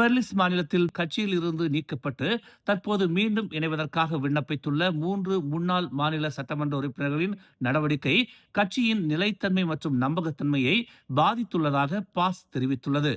Perlis மாநிலத்தில் கட்சியில் இருந்து நீக்கப்பட்டு தற்போது மீண்டும் இணைவதற்காக விண்ணப்பித்துள்ள 3 முன்னாள் மாநில சட்டமன்ற உறுப்பினர்களின் நடவடிக்கை கட்சியின் நிலைத்தன்மை மற்றும் நம்பகத்தன்மையை பாதித்துள்ளதாக பாஸ் தெரிவித்துள்ளது.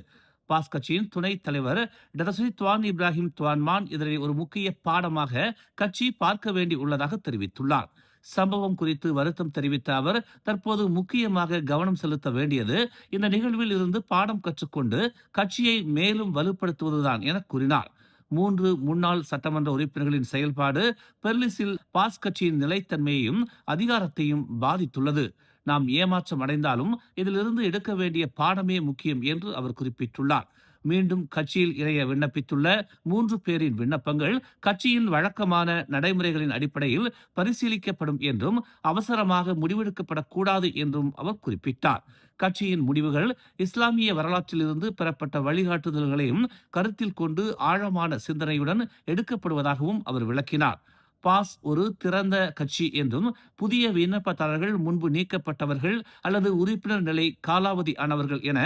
பாஸ் கட்சியின் துணைத் தலைவர் டதஸ்ரீ துவான் இப்ராஹிம் துவான்மான் இதனை ஒரு முக்கிய பாடமாக கட்சி பார்க்க வேண்டி உள்ளதாக தெரிவித்துள்ளார். சம்பவம் குறித்து வருத்தம் தெரிவித்த அவர், தற்போது முக்கியமாக கவனம் செலுத்த வேண்டியது இந்த நிகழ்வில் இருந்து பாடம் கற்றுக்கொண்டு கட்சியை மேலும் வலுப்படுத்துவதுதான் என கூறினார். 3 முன்னாள் சட்டமன்ற உறுப்பினர்களின் செயல்பாடு பெர்லிஸில் பாஸ் கட்சியின் நிலைத்தன்மையையும் அதிகாரத்தையும் பாதித்துள்ளது. நாம் ஏமாற்றம் அடைந்தாலும் இதிலிருந்து எடுக்க வேண்டிய பாடமே முக்கியம் என்று அவர் குறிப்பிட்டுள்ளார். மீண்டும் கட்சியில் இணைய விண்ணப்பித்துள்ள 3 பேரின் விண்ணப்பங்கள் கட்சியின் வழக்கமான நடைமுறைகளின் அடிப்படையில் பரிசீலிக்கப்படும் என்றும் அவசரமாக முடிவெடுக்கப்படக்கூடாது என்றும் அவர் குறிப்பிட்டார். கட்சியின் முடிவுகள் இஸ்லாமிய வரலாற்றிலிருந்து பெறப்பட்ட வழிகாட்டுதல்களையும் கருத்தில் கொண்டு ஆழமான சிந்தனையுடன் எடுக்கப்படுவதாகவும் அவர் விளக்கினார். பாஸ் ஒரு திறந்த கட்சி என்றும் புதிய விண்ணப்பதாரர்கள் முன்பு நீக்கப்பட்டவர்கள் அல்லது உறுப்பினர் நிலை காலாவதி ஆனவர்கள் என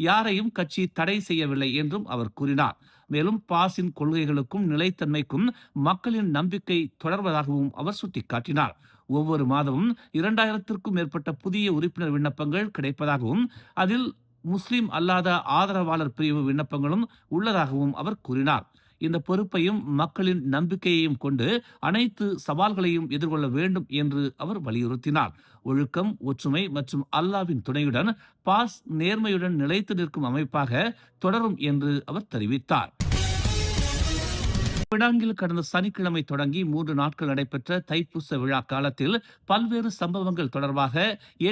யாரையும் கட்சி தடை செய்யவில்லை என்றும் அவர் கூறினார். மேலும் பாஸின் கொள்கைகளுக்கும் நிலைத்தன்மைக்கும் மக்களின் நம்பிக்கை தொடர்வதாகவும் அவர் சுட்டிக்காட்டினார். ஒவ்வொரு மாதமும் 2000த்திற்கும் மேற்பட்ட புதிய உறுப்பினர் விண்ணப்பங்கள் கிடைப்பதாகவும் அதில் முஸ்லிம் அல்லாத ஆதரவாளர் பிரிவு விண்ணப்பங்களும் உள்ளதாகவும் அவர் கூறினார். இந்த பொறுப்பையும் மக்களின் நம்பிக்கையையும் கொண்டு அனைத்து சவால்களையும் எதிர்கொள்ள வேண்டும் என்று அவர் வலியுறுத்தினார். ஒழுக்கம், ஒற்றுமை மற்றும் அல்லாவின் துணையுடன் பாஸ் நேர்மையுடன் நிலைத்து நிற்கும் அமைப்பாக தொடரும் என்று அவர் தெரிவித்தார். பினாங்கில் கடந்த சனிக்கிழமை தொடங்கி 3 நாட்கள் நடைபெற்ற தைப்பூச விழா காலத்தில் பல்வேறு சம்பவங்கள் தொடர்பாக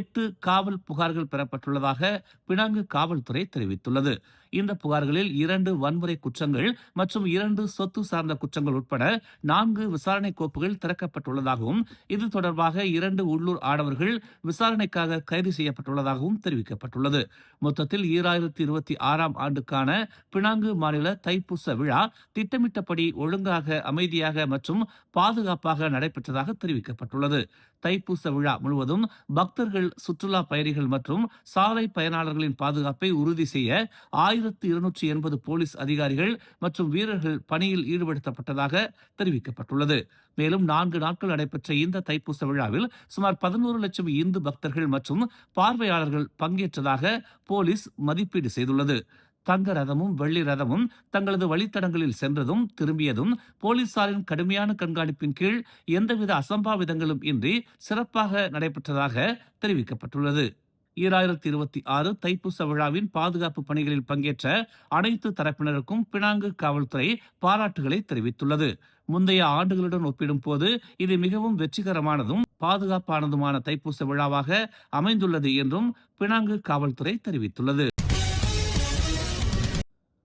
8 காவல் புகார்கள் பெறப்பட்டுள்ளதாக பினாங்கு காவல்துறை தெரிவித்துள்ளது. இந்த புகார்களில் 2 வன்முறை குற்றங்கள் மற்றும் 2 சொத்து சார்ந்த குற்றங்கள் உட்பட 4 விசாரணை கோப்புகள் திறக்கப்பட்டுள்ளதாகவும் இது தொடர்பாக 2 உள்ளூர் ஆடவர்கள் விசாரணைக்காக கைது செய்யப்பட்டுள்ளதாகவும் தெரிவிக்கப்பட்டுள்ளது. மொத்தத்தில் 2026ஆம் ஆண்டுக்கான பினாங்கு மாநில தைப்பூச விழா திட்டமிட்டபடி ஒழுங்காக, அமைதியாக மற்றும் பாதுகாப்பாக நடைபெற்றதாக தெரிவிக்கப்பட்டுள்ளது. தைப்பூச விழா முழுவதும் பக்தர்கள், சுற்றுலா பயணிகள் மற்றும் சாலை பயனாளர்களின் பாதுகாப்பை உறுதி செய்ய 1280 போலீஸ் அதிகாரிகள் மற்றும் வீரர்கள் பணியில் ஈடுபடுத்தப்பட்டதாக தெரிவிக்கப்பட்டுள்ளது. மேலும் 4 நாட்கள் நடைபெற்ற இந்த தைப்பூச விழாவில் சுமார் 11 லட்சம் இந்து பக்தர்கள் மற்றும் பார்வையாளர்கள் பங்கேற்றதாக போலீஸ் மதிப்பீடு செய்துள்ளது. தங்க ரதமும் வெள்ளி ரதமும் தங்களது வழித்தடங்களில் சென்றதும் திரும்பியதும் போலீசாரின் கடுமையான கண்காணிப்பின் கீழ் எந்தவித அசம்பாவிதங்களும் இன்றி சிறப்பாக நடைபெற்றதாக தெரிவிக்கப்பட்டுள்ளது. 2026 தைப்பூச விழாவின் பாதுகாப்பு பணிகளில் பங்கேற்ற அனைத்து தரப்பினருக்கும் பினாங்கு காவல்துறை பாராட்டுகளை தெரிவித்துள்ளது. முந்தைய ஆண்டுகளுடன் ஒப்பிடும் போது இது மிகவும் வெற்றிகரமானதும் பாதுகாப்பானதுமான தைப்பூச விழாவாக அமைந்துள்ளது என்றும் பினாங்கு காவல்துறை தெரிவித்துள்ளது.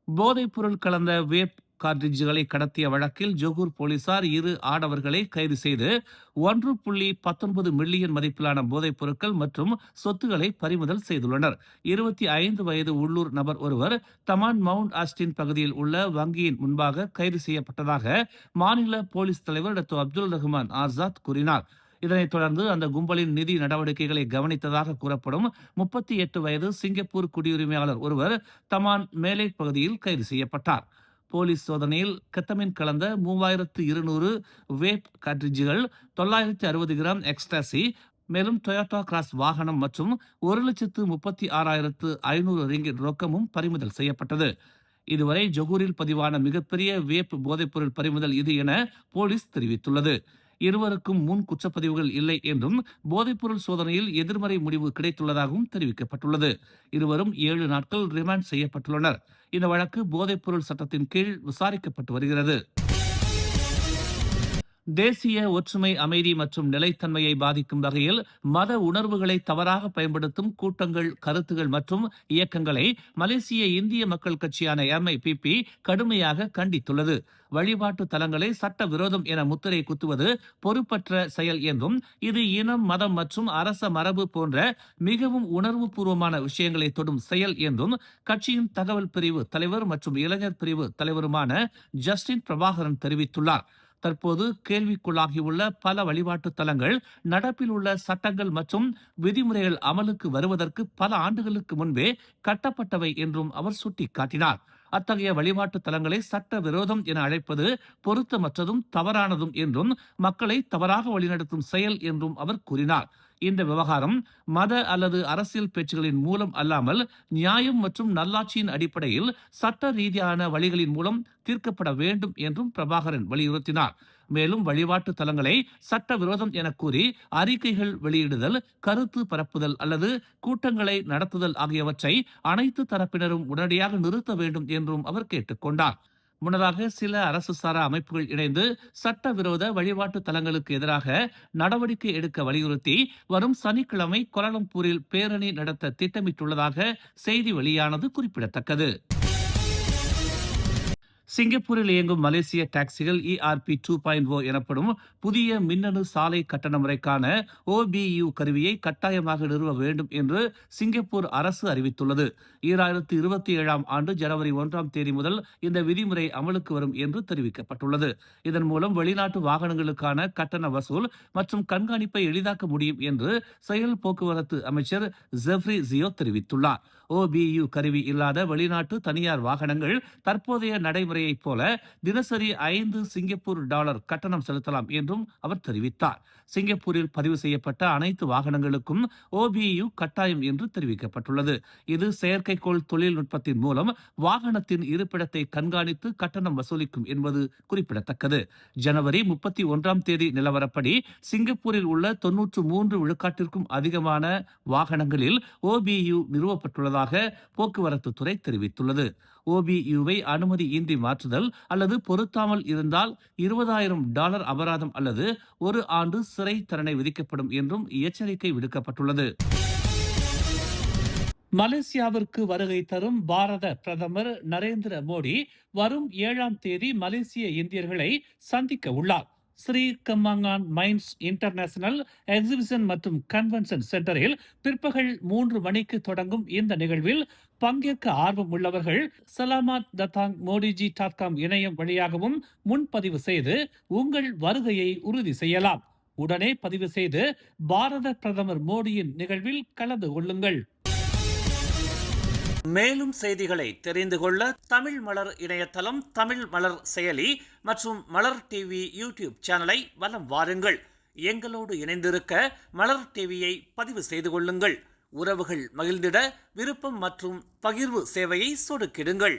போதைப் பொருள் கலந்த வேப் கார்ட்ரிட்ஜுகளை கடத்திய வழக்கில் ஜொகூர் போலீசார் 2 ஆடவர்களை கைது செய்து 1.19 மில்லியன் மதிப்பிலான போதைப் பொருட்கள் மற்றும் சொத்துக்களை பறிமுதல் செய்துள்ளனர். 25 வயது உள்ளூர் நபர் ஒருவர் தமான் மவுண்ட் ஆஸ்டின் பகுதியில் உள்ள வங்கியின் முன்பாக கைது செய்யப்பட்டதாக மாநில போலீஸ் தலைவர் டாக்டர் அப்துல் ரஹ்மான் ஆசாத் கூறினார். இதனைத் தொடர்ந்து அந்த கும்பலின் நிதி நடவடிக்கைகளை கவனித்ததாக கூறப்படும் 38 வயது சிங்கப்பூர் குடியுரிமையாளர் ஒருவர் தமான் மேலே பகுதியில் கைது செய்யப்பட்டார். போலீஸ் சோதனையில் கெத்தமின் கலந்த 3200 வேப் கார்ட்ரிட்ஜுகள், 960 கிராம் எக்ஸ்டாசி, மேலும் டொயோட்டா கிராஸ் வாகனம் மற்றும் 1,36,500 ரிங்கிட் ரொக்கமும் பறிமுதல் செய்யப்பட்டது. இதுவரை ஜொகூரில் பதிவான மிகப்பெரிய வேப் போதைப்பொருள் பறிமுதல் இது என போலீஸ் தெரிவித்துள்ளது. இருவருக்கும் முன் குற்றப்பதிவுகள் இல்லை என்றும் போதைப்பொருள் சோதனையில் எதிர்மறை முடிவு கிடைத்துள்ளதாகவும் தெரிவிக்கப்பட்டுள்ளது. இருவரும் 7 நாட்கள் ரிமாண்ட் செய்யப்பட்டுள்ளனர். இந்த வழக்கு போதைப்பொருள் சட்டத்தின் கீழ் விசாரிக்கப்பட்டு வருகிறது. தேசிய ஒற்றுமை, அமைதி மற்றும் நிலைத்தன்மையை பாதிக்கும் வகையில் மத உணர்வுகளை தவறாக பயன்படுத்தும் கூட்டங்கள், கருத்துகள் மற்றும் இயக்கங்களை மலேசிய இந்திய மக்கள் கட்சியான MIPP கடுமையாக கண்டித்துள்ளது. வழிபாட்டு தலங்களை சட்ட விரோதம் என முத்திரை குத்துவது பொறுப்பற்ற செயல் என்றும் இது இனம், மதம் மற்றும் அரச மரபு போன்ற மிகவும் உணர்வு பூர்வமான விஷயங்களை தொடும் செயல் என்றும் கட்சியின் தகவல் பிரிவு தலைவர் மற்றும் இளைஞர் பிரிவு தலைவருமான ஜஸ்டின் பிரபாகரன் தெரிவித்துள்ளார். தற்போது கேள்விக்குள்ளாகியுள்ள பல வழிபாட்டு தலங்கள் நடப்பில் உள்ள சட்டங்கள் மற்றும் விதிமுறைகள் அமலுக்கு வருவதற்கு பல ஆண்டுகளுக்கு முன்பே கட்டப்பட்டவை என்றும் அவர் சுட்டிக்காட்டினார். அத்தகைய வழிபாட்டு தலங்களை சட்ட விரோதம் என அழைப்பது பொருத்தமற்றதும் தவறானதும் என்றும் மக்களை தவறாக வழிநடத்தும் செயல் என்றும் அவர் கூறினார். இந்த விவகாரம் மத அல்லது அரசியல் பேச்சுகளின் மூலம் அல்லாமல் நியாயம் மற்றும் நல்லாட்சியின் அடிப்படையில் சட்ட ரீதியான வழிகளின் மூலம் தீர்க்கப்பட வேண்டும் என்றும் பிரபாகரன் வலியுறுத்தினார். மேலும் வழிபாட்டு தலங்களை சட்ட விரோதம் என கூறி அறிக்கைகள் வெளியிடுதல், கருத்து பரப்புதல் அல்லது கூட்டங்களை நடத்துதல் ஆகியவற்றை அனைத்து தரப்பினரும் உடனடியாக நிறுத்த வேண்டும் என்றும் அவர் கேட்டுக்கொண்டார். முன்னதாக சில அரசு சாரா அமைப்புகள் இணைந்து சட்டவிரோத வழிபாட்டு தலங்களுக்கு எதிராக நடவடிக்கை எடுக்க வலியுறுத்தி வரும் சனிக்கிழமை கோலாலம்பூரில் பேரணி நடத்த திட்டமிட்டுள்ளதாக செய்தி வெளியானது குறிப்பிடத்தக்கது. சிங்கப்பூரில் இயங்கும் மலேசிய டாக்ஸிகள் ERP 2.0 எனப்படும் புதிய மின்னணு சாலை கட்டண முறைக்கான OBU கருவியை கட்டாயமாக நிறுவ வேண்டும் என்று சிங்கப்பூர் அரசு அறிவித்துள்ளது. 2027 ஆண்டு ஜனவரி 1 தேதி முதல் இந்த விதிமுறை அமலுக்கு வரும் என்று தெரிவிக்கப்பட்டுள்ளது. இதன் மூலம் வெளிநாட்டு வாகனங்களுக்கான கட்டண வசூல் மற்றும் கண்காணிப்பை எளிதாக்க முடியும் என்று செயல் போக்குவரத்து அமைச்சர் ஜெஃப்ரி ஜியோ தெரிவித்துள்ளார். OBU கருவி இல்லாத வெளிநாட்டு தனியார் வாகனங்கள் தற்போதைய நடைமுறையைப் போல தினசரி 5 சிங்கப்பூர் டாலர் கட்டணம் செலுத்தலாம் என்றும் அவர் தெரிவித்தார். சிங்கப்பூரில் பதிவு செய்யப்பட்ட அனைத்து வாகனங்களுக்கும் OBU கட்டாயம் என்று தெரிவிக்கப்பட்டுள்ளது. இது செயற்கைக்கோள் தொழில்நுட்பத்தின் மூலம் வாகனத்தின் இருப்பிடத்தை கண்காணித்து கட்டணம் வசூலிக்கும் என்பது குறிப்பிடத்தக்கது. ஜனவரி 31 தேதி நிலவரப்படி சிங்கப்பூரில் உள்ள 93 விழுக்காட்டிற்கும் அதிகமான வாகனங்களில் OBU நிறுவப்பட்டுள்ளதாக போக்குவரத்து துறை தெரிவித்துள்ளது. OBUவை அனுமதி இன்றி மாற்றுதல் அல்லது பொருத்தாமல் இருந்தால் 20,000 டாலர் அபராதம் அல்லது 1 ஆண்டு சிறை தண்டனை விதிக்கப்படும் என்றும் எச்சரிக்கை விடுக்கப்பட்டுள்ளது. மலேசியாவிற்கு வருகை தரும் பாரத பிரதமர் நரேந்திர மோடி வரும் 7 தேதி மலேசிய இந்தியர்களை சந்திக்க உள்ளார். ஸ்ரீ கம்மாங்கான் மைன்ஸ் இன்டர்நேஷனல் எக்ஸிபிஷன் மற்றும் கன்வென்ஷன் சென்டரில் பிற்பகல் 3 மணிக்கு தொடங்கும் இந்த நிகழ்வில் பங்கேற்க ஆர்வம் உள்ளவர்கள் சலாமாத் தத்தாங் மோடிஜி.com இணையம் வழியாகவும் முன்பதிவு செய்து உங்கள் வருகையை உறுதி செய்யலாம். உடனே பதிவு செய்து பாரத பிரதமர் மோடியின் நிகழ்வில் கலந்து கொள்ளுங்கள். மேலும் செய்திகளை தெரிந்து கொள்ள தமிழ் மலர் இணையதளம், தமிழ் மலர் செயலி மற்றும் மலர் டிவி யூடியூப் சேனலை வலம் வாருங்கள். எங்களோடு இணைந்திருக்க மலர் டிவியை பதிவு செய்து கொள்ளுங்கள். உறவுகள் மகிழ்ந்திட விருப்பம் மற்றும் பகிர்வு சேவையை சொடுக்கிடுங்கள்.